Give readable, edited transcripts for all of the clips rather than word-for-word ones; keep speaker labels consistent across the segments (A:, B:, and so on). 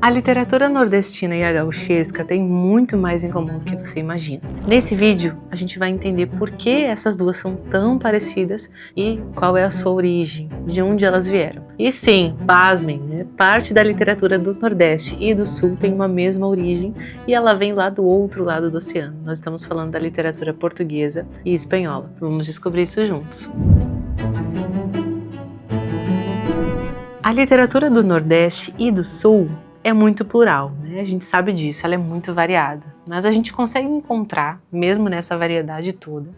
A: A literatura nordestina e a gauchesca têm muito mais em comum do que você imagina. Nesse vídeo, a gente vai entender por que essas duas são tão parecidas e qual é a sua origem, de onde elas vieram. E sim, pasmem, né? Parte da literatura do Nordeste e do Sul tem uma mesma origem e ela vem lá do outro lado do oceano. Nós estamos falando da literatura portuguesa e espanhola. Vamos descobrir isso juntos. A literatura do Nordeste e do Sul é muito plural, né? A gente sabe disso, ela é muito variada. Mas a gente consegue encontrar, mesmo nessa variedade toda,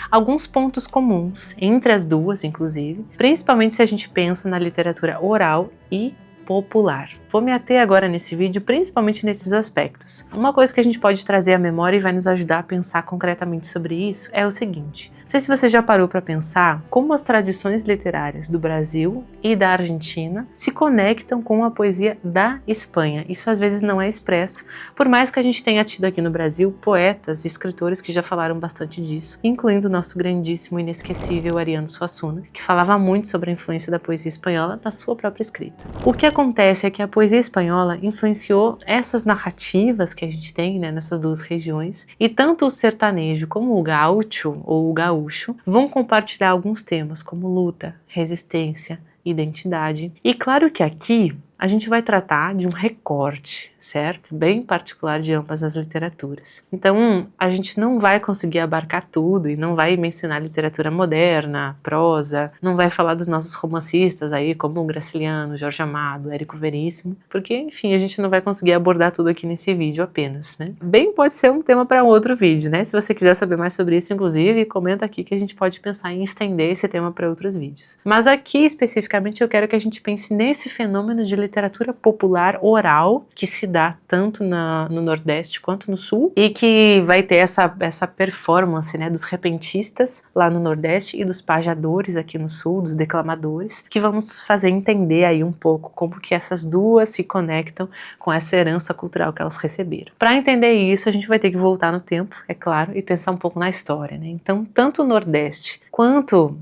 A: alguns pontos comuns entre as duas, inclusive, principalmente se a gente pensa na literatura oral e popular. Vou me ater agora nesse vídeo principalmente nesses aspectos. Uma coisa que a gente pode trazer à memória e vai nos ajudar a pensar concretamente sobre isso é o seguinte: não sei se você já parou para pensar como as tradições literárias do Brasil e da Argentina se conectam com a poesia da Espanha. Isso às vezes não é expresso, por mais que a gente tenha tido aqui no Brasil poetas e escritores que já falaram bastante disso, incluindo o nosso grandíssimo e inesquecível Ariano Suassuna, que falava muito sobre a influência da poesia espanhola na sua própria escrita. O que acontece é que a poesia espanhola influenciou essas narrativas que a gente tem, né, nessas duas regiões, e tanto o sertanejo como o gaúcho ou o gaúcho vão compartilhar alguns temas como luta, resistência, identidade. E claro que aqui a gente vai tratar de um recorte, certo? Bem particular de ambas as literaturas. Então, a gente não vai conseguir abarcar tudo e não vai mencionar literatura moderna, prosa, não vai falar dos nossos romancistas aí, como o Graciliano, Jorge Amado, Érico Veríssimo, porque, enfim, a gente não vai conseguir abordar tudo aqui nesse vídeo apenas, né? Bem, pode ser um tema para outro vídeo, né? Se você quiser saber mais sobre isso, inclusive, comenta aqui que a gente pode pensar em estender esse tema para outros vídeos. Mas aqui, especificamente, eu quero que a gente pense nesse fenômeno de literatura popular oral que se dá tanto no Nordeste quanto no Sul e que vai ter essa performance, né, dos repentistas lá no Nordeste e dos pajadores aqui no Sul, dos declamadores, que vão nos fazer entender aí um pouco como que essas duas se conectam com essa herança cultural que elas receberam. Para entender isso, a gente vai ter que voltar no tempo, é claro, e pensar um pouco na história, né? Então, tanto o Nordeste quanto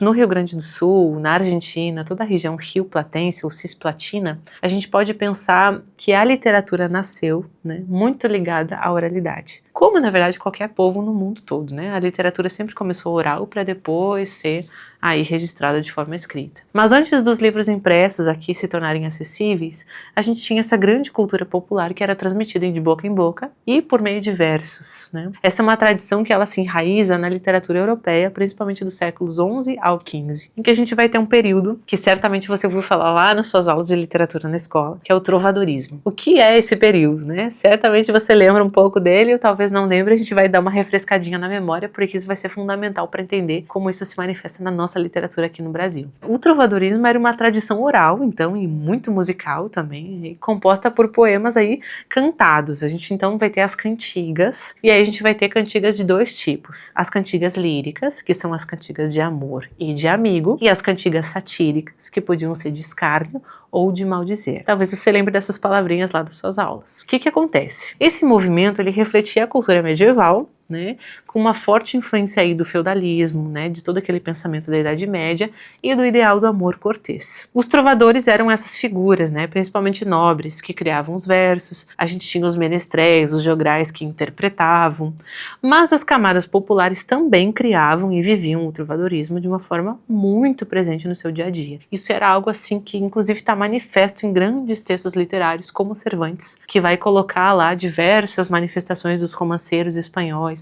A: no Rio Grande do Sul, na Argentina, toda a região rio-platense ou cisplatina, a gente pode pensar que a literatura nasceu, né, muito ligada à oralidade. Como, na verdade, qualquer povo no mundo todo, né? A literatura sempre começou oral para depois ser aí registrada de forma escrita. Mas antes dos livros impressos aqui se tornarem acessíveis, a gente tinha essa grande cultura popular que era transmitida de boca em boca e por meio de versos, né? Essa é uma tradição que ela se enraiza na literatura europeia, principalmente dos séculos XI ao XV, em que a gente vai ter um período que certamente você ouviu falar lá nas suas aulas de literatura na escola, que é o trovadorismo. O que é esse período, né? Certamente você lembra um pouco dele, ou talvez não lembre, a gente vai dar uma refrescadinha na memória, porque isso vai ser fundamental para entender como isso se manifesta na nossa literatura aqui no Brasil. O trovadorismo era uma tradição oral, então, e muito musical também, composta por poemas aí cantados. A gente então vai ter as cantigas, e aí a gente vai ter cantigas de dois tipos: as cantigas líricas, que são as cantigas de amor e de amigo, e as cantigas satíricas, que podiam ser de escárnio ou de maldizer. Talvez você lembre dessas palavrinhas lá das suas aulas. O que acontece? Esse movimento, ele refletia a cultura medieval, né, com uma forte influência aí do feudalismo, né, de todo aquele pensamento da Idade Média e do ideal do amor cortês. Os trovadores eram essas figuras, né, principalmente nobres, que criavam os versos. A gente tinha os menestréis, os jograis que interpretavam, mas as camadas populares também criavam e viviam o trovadorismo de uma forma muito presente no seu dia a dia. Isso era algo assim que inclusive está manifesto em grandes textos literários como Cervantes, que vai colocar lá diversas manifestações dos romanceiros espanhóis,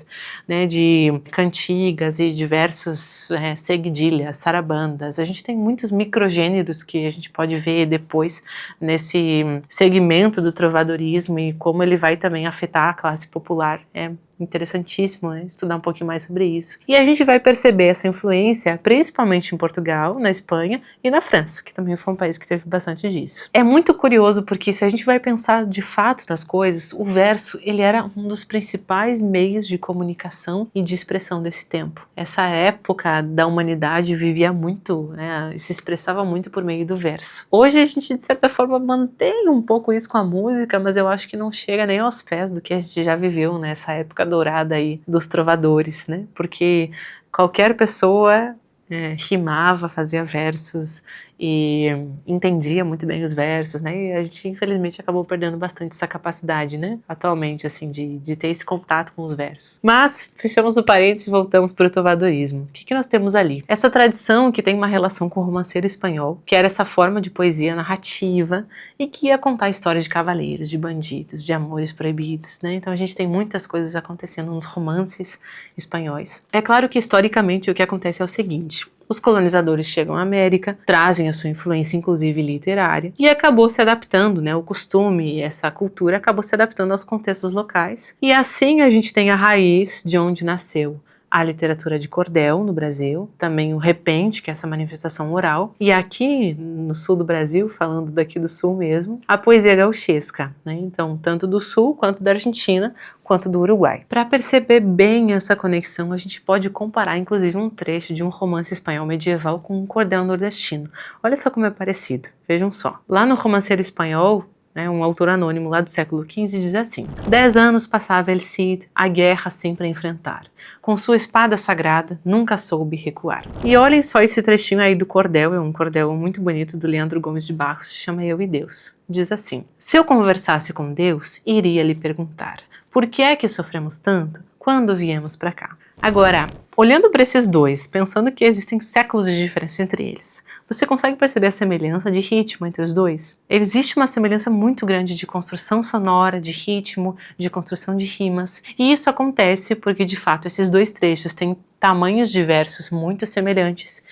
A: né, de cantigas e diversas seguidilhas, sarabandas. A gente tem muitos microgêneros que a gente pode ver depois nesse segmento do trovadorismo e como ele vai também afetar a classe popular. É interessantíssimo, né, estudar um pouquinho mais sobre isso. E a gente vai perceber essa influência principalmente em Portugal, na Espanha e na França, que também foi um país que teve bastante disso. É muito curioso porque se a gente vai pensar de fato nas coisas, o verso ele era um dos principais meios de comunicação e de expressão desse tempo. Essa época da humanidade vivia muito, né, se expressava muito por meio do verso. Hoje a gente de certa forma mantém um pouco isso com a música, mas eu acho que não chega nem aos pés do que a gente já viveu nessa época dourada aí dos trovadores, né? Porque qualquer pessoa rimava, fazia versos e entendia muito bem os versos, né? E a gente, infelizmente, acabou perdendo bastante essa capacidade, né? Atualmente, assim, de ter esse contato com os versos. Mas, fechamos o parênteses e voltamos para o trovadorismo. O que nós temos ali? Essa tradição que tem uma relação com o romanceiro espanhol, que era essa forma de poesia narrativa e que ia contar histórias de cavaleiros, de bandidos, de amores proibidos, né? Então a gente tem muitas coisas acontecendo nos romances espanhóis. É claro que, historicamente, o que acontece é o seguinte: os colonizadores chegam à América, trazem a sua influência, inclusive literária, e acabou se adaptando, né? O costume e essa cultura acabou se adaptando aos contextos locais. E assim a gente tem a raiz de onde nasceu a literatura de cordel no Brasil, também o repente, que é essa manifestação oral, e aqui no sul do Brasil, falando daqui do sul mesmo, a poesia gauchesca, né? Então, tanto do sul quanto da Argentina, quanto do Uruguai. Para perceber bem essa conexão, a gente pode comparar, inclusive, um trecho de um romance espanhol medieval com um cordel nordestino. Olha só como é parecido, vejam só. Lá no romanceiro espanhol, um autor anônimo lá do século XV diz assim: 10 anos passava El Cid a guerra sempre a enfrentar. Com sua espada sagrada, nunca soube recuar. E olhem só esse trechinho aí do cordel, é um cordel muito bonito do Leandro Gomes de Barros, se chama Eu e Deus. Diz assim: se eu conversasse com Deus, iria lhe perguntar: por que é que sofremos tanto quando viemos para cá? Agora, olhando para esses dois, pensando que existem séculos de diferença entre eles, você consegue perceber a semelhança de ritmo entre os dois? Existe uma semelhança muito grande de construção sonora, de ritmo, de construção de rimas, e isso acontece porque, de fato, esses dois trechos têm tamanhos de versos muito semelhantes,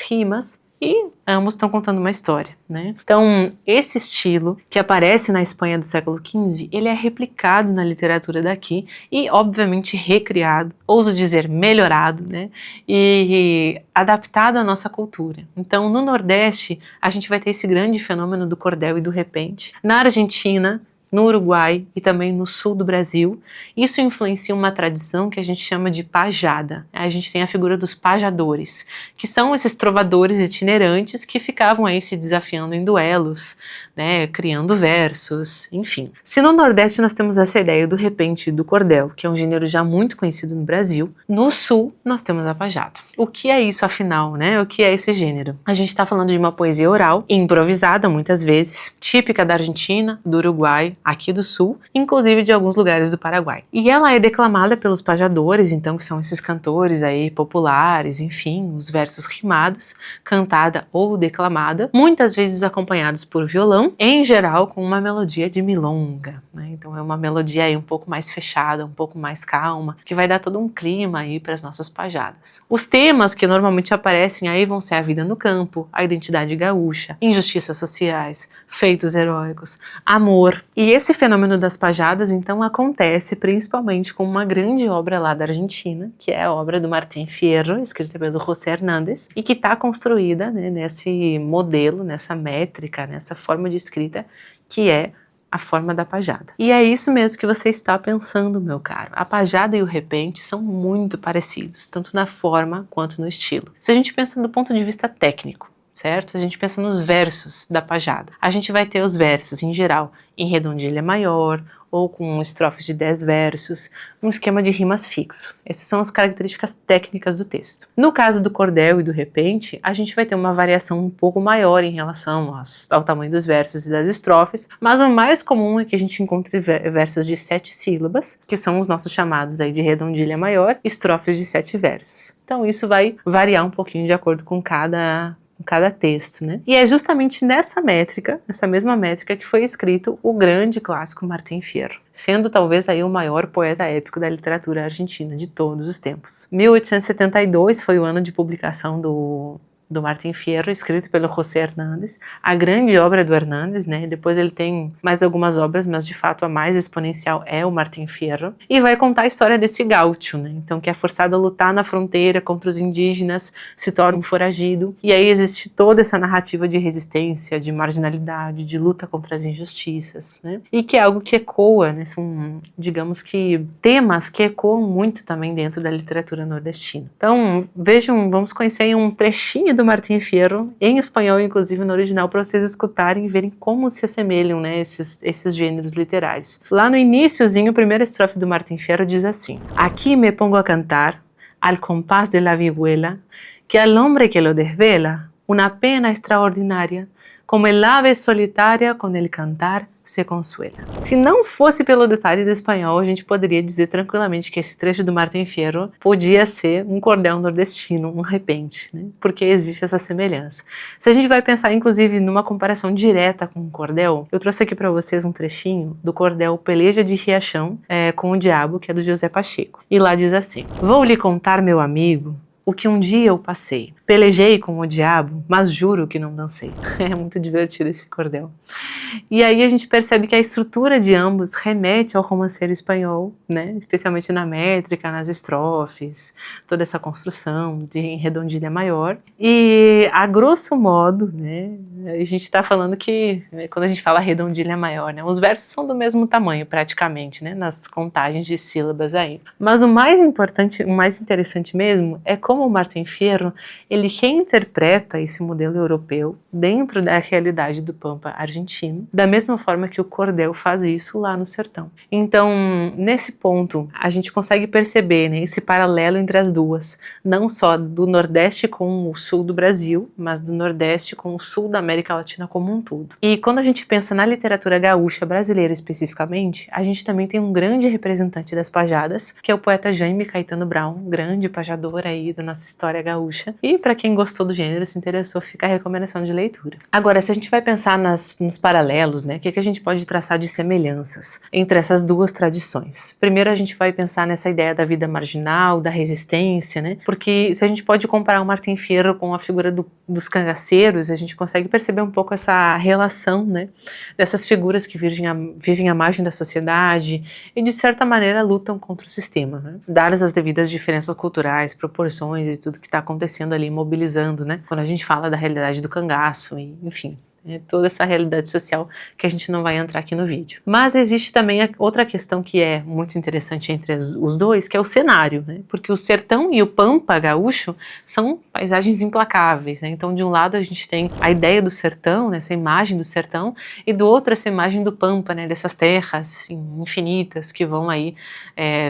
A: rimas, e ambos estão contando uma história, né? Então, esse estilo que aparece na Espanha do século XV, ele é replicado na literatura daqui e, obviamente, recriado, ouso dizer, melhorado, né? E adaptado à nossa cultura. Então, no Nordeste, a gente vai ter esse grande fenômeno do cordel e do repente. Na Argentina, no Uruguai e também no sul do Brasil, isso influencia uma tradição que a gente chama de pajada. A gente tem a figura dos pajadores, que são esses trovadores itinerantes que ficavam aí se desafiando em duelos, né, criando versos, enfim. Se no Nordeste nós temos essa ideia do repente e do cordel, que é um gênero já muito conhecido no Brasil, no Sul nós temos a pajada. O que é isso, afinal, né? O que é esse gênero? A gente está falando de uma poesia oral, improvisada muitas vezes, típica da Argentina, do Uruguai, aqui do Sul, inclusive de alguns lugares do Paraguai. E ela é declamada pelos pajadores, então, que são esses cantores aí populares, enfim, os versos rimados, cantada ou declamada, muitas vezes acompanhados por violão, em geral com uma melodia de milonga, né? Então é uma melodia aí um pouco mais fechada, um pouco mais calma, que vai dar todo um clima aí para as nossas pajadas. Os temas que normalmente aparecem aí vão ser a vida no campo, a identidade gaúcha, injustiças sociais, feitos heróicos, amor. E esse fenômeno das pajadas, então, acontece principalmente com uma grande obra lá da Argentina, que é a obra do Martín Fierro, escrita pelo José Hernández, e que está construída, né, nesse modelo, nessa métrica, nessa forma de escrita, que é a forma da pajada. E é isso mesmo que você está pensando, meu caro. A pajada e o repente são muito parecidos, tanto na forma quanto no estilo. Se a gente pensa do ponto de vista técnico, certo? A gente pensa nos versos da pajada. A gente vai ter os versos, em geral, em redondilha maior, ou com estrofes de 10 versos, um esquema de rimas fixo. Essas são as características técnicas do texto. No caso do cordel e do repente, a gente vai ter uma variação um pouco maior em relação ao tamanho dos versos e das estrofes, mas o mais comum é que a gente encontre versos de 7 sílabas, que são os nossos chamados aí de redondilha maior, estrofes de 7 versos. Então isso vai variar um pouquinho de acordo com cada texto, né? E é justamente nessa métrica, nessa mesma métrica, que foi escrito o grande clássico Martín Fierro, sendo talvez aí o maior poeta épico da literatura argentina de todos os tempos. 1872 foi o ano de publicação do Martín Fierro, escrito pelo José Hernández, a grande obra do Hernández, né? Depois ele tem mais algumas obras, mas de fato a mais exponencial é o Martín Fierro, e vai contar a história desse gaúcho, né? Então, que é forçado a lutar na fronteira contra os indígenas, se torna um foragido, e aí existe toda essa narrativa de resistência, de marginalidade, de luta contra as injustiças, né? E que é algo que ecoa, né? São, digamos que, temas que ecoam muito também dentro da literatura nordestina. Então, vejam, vamos conhecer um trechinho do Martín Fierro, em espanhol, inclusive no original, para vocês escutarem e verem como se assemelham, né, esses gêneros literários. Lá no iniciozinho, a primeira estrofe do Martín Fierro diz assim: Aqui me pongo a cantar, al compás de la vihuela, que al hombre que lo desvela, Una pena extraordinária, como el ave solitária con el cantar se consuela. Se não fosse pelo detalhe do espanhol, a gente poderia dizer tranquilamente que esse trecho do Martim Fierro podia ser um cordel nordestino, um repente, né? Porque existe essa semelhança. Se a gente vai pensar, inclusive, numa comparação direta com o cordel, eu trouxe aqui para vocês um trechinho do cordel Peleja de Riachão com o Diabo, que é do José Pacheco. E lá diz assim: vou lhe contar, meu amigo, o que um dia eu passei. Pelejei com o diabo, mas juro que não dancei. É muito divertido esse cordel. E aí a gente percebe que a estrutura de ambos remete ao romanceiro espanhol, né? Especialmente na métrica, nas estrofes, toda essa construção em redondilha maior. E a grosso modo, né, a gente está falando que, quando a gente fala redondilha maior, né, os versos são do mesmo tamanho praticamente, né, nas contagens de sílabas aí. Mas o mais importante, o mais interessante mesmo, é como o Martim Fierro, ele reinterpreta esse modelo europeu dentro da realidade do Pampa argentino, da mesma forma que o cordel faz isso lá no sertão. Então, nesse ponto, a gente consegue perceber, né, esse paralelo entre as duas, não só do Nordeste com o Sul do Brasil, mas do Nordeste com o Sul da América Latina como um todo. E quando a gente pensa na literatura gaúcha brasileira especificamente, a gente também tem um grande representante das pajadas, que é o poeta Jaime Caetano Brown, grande pajador aí da nossa história gaúcha. E para quem gostou do gênero, se interessou, fica a recomendação de leitura. Agora, se a gente vai pensar nos paralelos, né, o que a gente pode traçar de semelhanças entre essas duas tradições? Primeiro, a gente vai pensar nessa ideia da vida marginal, da resistência, né, porque se a gente pode comparar o Martim Fierro com a figura dos cangaceiros, a gente consegue perceber um pouco essa relação, né, dessas figuras que vivem à margem da sociedade e, de certa maneira, lutam contra o sistema, né, dadas as devidas diferenças culturais, proporções e tudo que está acontecendo ali, mobilizando, né? Quando a gente fala da realidade do cangaço, e, enfim, toda essa realidade social que a gente não vai entrar aqui no vídeo. Mas existe também outra questão que é muito interessante entre os dois, que é o cenário, né? Porque o sertão e o Pampa gaúcho são paisagens implacáveis, né? Então, de um lado a gente tem a ideia do sertão, né? Essa imagem do sertão, e do outro essa imagem do Pampa, né? Dessas terras infinitas que vão aí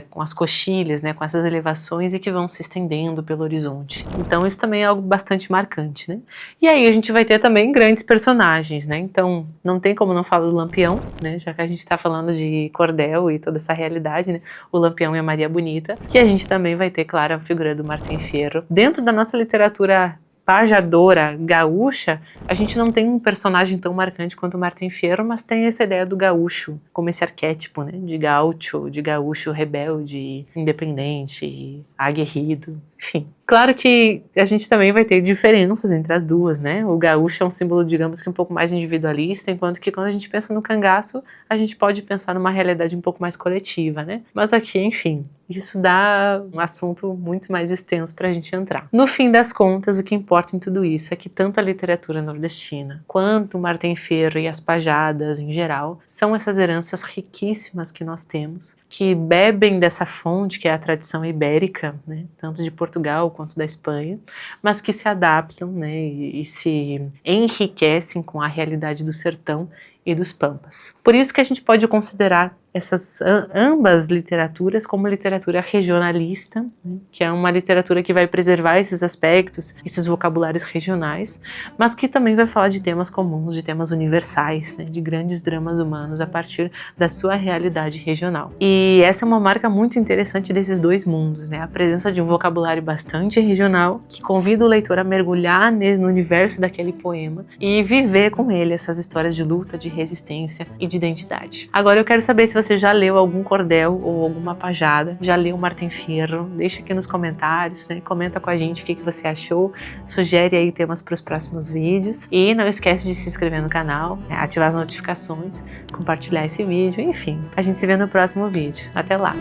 A: com as coxilhas, né? Com essas elevações e que vão se estendendo pelo horizonte. Então, isso também é algo bastante marcante, né? E aí a gente vai ter também grandes personagens, né? Então, não tem como não falar do Lampião, né? Já que a gente está falando de cordel e toda essa realidade, né? O Lampião e a Maria Bonita. E a gente também vai ter, claro, a figura do Martim Fierro. Dentro da nossa literatura pajadora gaúcha, a gente não tem um personagem tão marcante quanto o Martim Fierro, mas tem essa ideia do gaúcho, como esse arquétipo, né? De gaúcho rebelde, independente, aguerrido, enfim. Claro que a gente também vai ter diferenças entre as duas, né? O gaúcho é um símbolo, digamos que um pouco mais individualista, enquanto que quando a gente pensa no cangaço, a gente pode pensar numa realidade um pouco mais coletiva, né? Mas aqui, enfim, isso dá um assunto muito mais extenso para a gente entrar. No fim das contas, o que importa em tudo isso é que tanto a literatura nordestina quanto o Martim Fierro e as pajadas em geral são essas heranças riquíssimas que nós temos, que bebem dessa fonte que é a tradição ibérica, né? Tanto de Portugal quanto da Espanha, mas que se adaptam, né, e se enriquecem com a realidade do sertão e dos pampas. Por isso que a gente pode considerar essas ambas literaturas como literatura regionalista, né, que é uma literatura que vai preservar esses aspectos, esses vocabulários regionais, mas que também vai falar de temas comuns, de temas universais, né, de grandes dramas humanos a partir da sua realidade regional. E essa é uma marca muito interessante desses dois mundos, né, a presença de um vocabulário bastante regional que convida o leitor a mergulhar no universo daquele poema e viver com ele essas histórias de luta, de resistência e de identidade. Agora eu quero saber se você já leu algum cordel ou alguma pajada, já leu Martim Fierro, deixa aqui nos comentários, né? Comenta com a gente o que você achou, sugere aí temas para os próximos vídeos e não esquece de se inscrever no canal, né? Ativar as notificações, compartilhar esse vídeo, enfim. A gente se vê no próximo vídeo. Até lá!